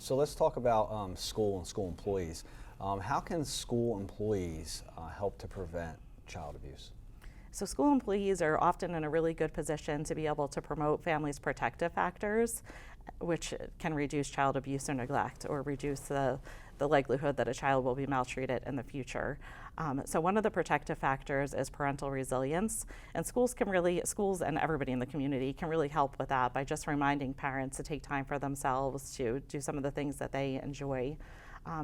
So let's talk about school and school employees. How can school employees help to prevent child abuse? So school employees are often in a really good position to be able to promote families' protective factors, which can reduce child abuse or neglect, or reduce the likelihood that a child will be maltreated in the future. So one of the protective factors is parental resilience, and schools and everybody in the community can really help with that by just reminding parents to take time for themselves, to do some of the things that they enjoy.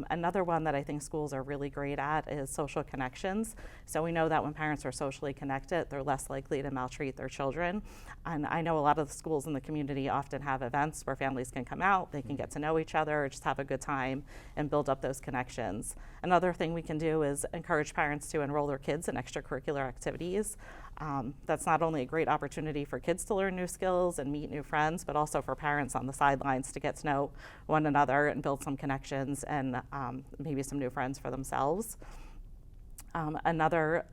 Another one that I think schools are really great at is social connections. So we know that when parents are socially connected, they're less likely to maltreat their children. And I know a lot of the schools in the community often have events where families can come out, they can get to know each other, just have a good time and build up those connections. Another thing we can do is encourage parents to enroll their kids in extracurricular activities. That's not only a great opportunity for kids to learn new skills and meet new friends, but also for parents on the sidelines to get to know one another and build some connections and maybe some new friends for themselves. Another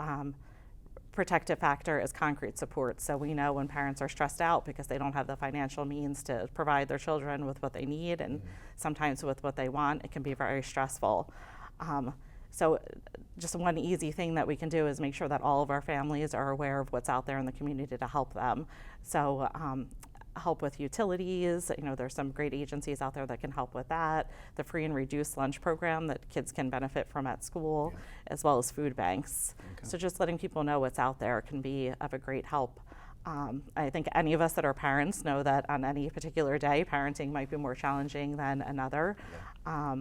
protective factor is concrete support. So we know when parents are stressed out because they don't have the financial means to provide their children with what they need and sometimes with what they want, it can be very stressful. So just one easy thing that we can do is make sure that all of our families are aware of what's out there in the community to help them. So help with utilities, there's some great agencies out there that can help with that. The free and reduced lunch program that kids can benefit from at school, as well as food banks. Okay. So just letting people know what's out there can be of a great help. I think any of us that are parents know that on any particular day, parenting might be more challenging than another. Yeah.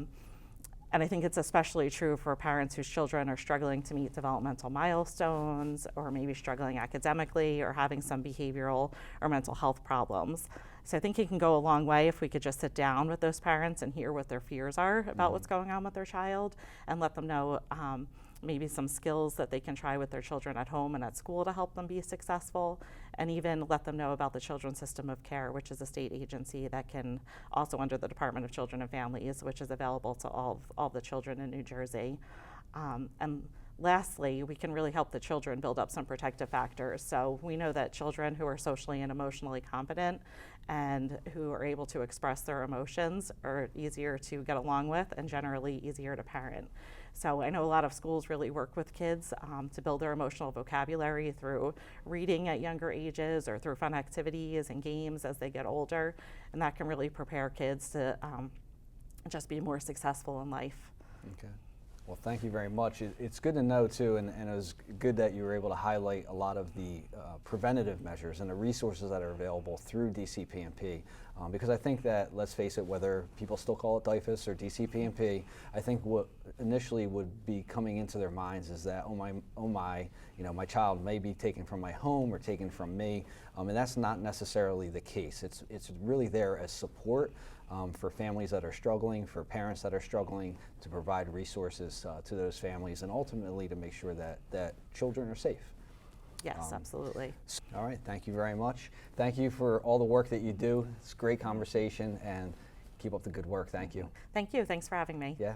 And I think it's especially true for parents whose children are struggling to meet developmental milestones, or maybe struggling academically, or having some behavioral or mental health problems. So I think it can go a long way if we could just sit down with those parents and hear what their fears are about what's going on with their child, and let them know maybe some skills that they can try with their children at home and at school to help them be successful, and even let them know about the Children's System of Care, which is a state agency that can also under the Department of Children and Families, which is available to all the children in New Jersey. And lastly, we can really help the children build up some protective factors. So we know that children who are socially and emotionally competent and who are able to express their emotions are easier to get along with and generally easier to parent. So I know a lot of schools really work with kids to build their emotional vocabulary through reading at younger ages or through fun activities and games as they get older, and that can really prepare kids to just be more successful in life. Okay. Well, thank you very much. It's good to know, too, and it was good that you were able to highlight a lot of the preventative measures and the resources that are available through DCPP, because I think that, let's face it, whether people still call it DIFUS or DCPP, I think what initially would be coming into their minds is that, oh my, my child may be taken from my home or taken from me, and that's not necessarily the case. It's really there as support. For families that are struggling, for parents that are struggling, to provide resources to those families, and ultimately to make sure that children are safe. Yes, absolutely. All right, thank you very much. Thank you for all the work that you do. It's a great conversation, and keep up the good work. Thank you. Thank you. Thanks for having me. Yeah.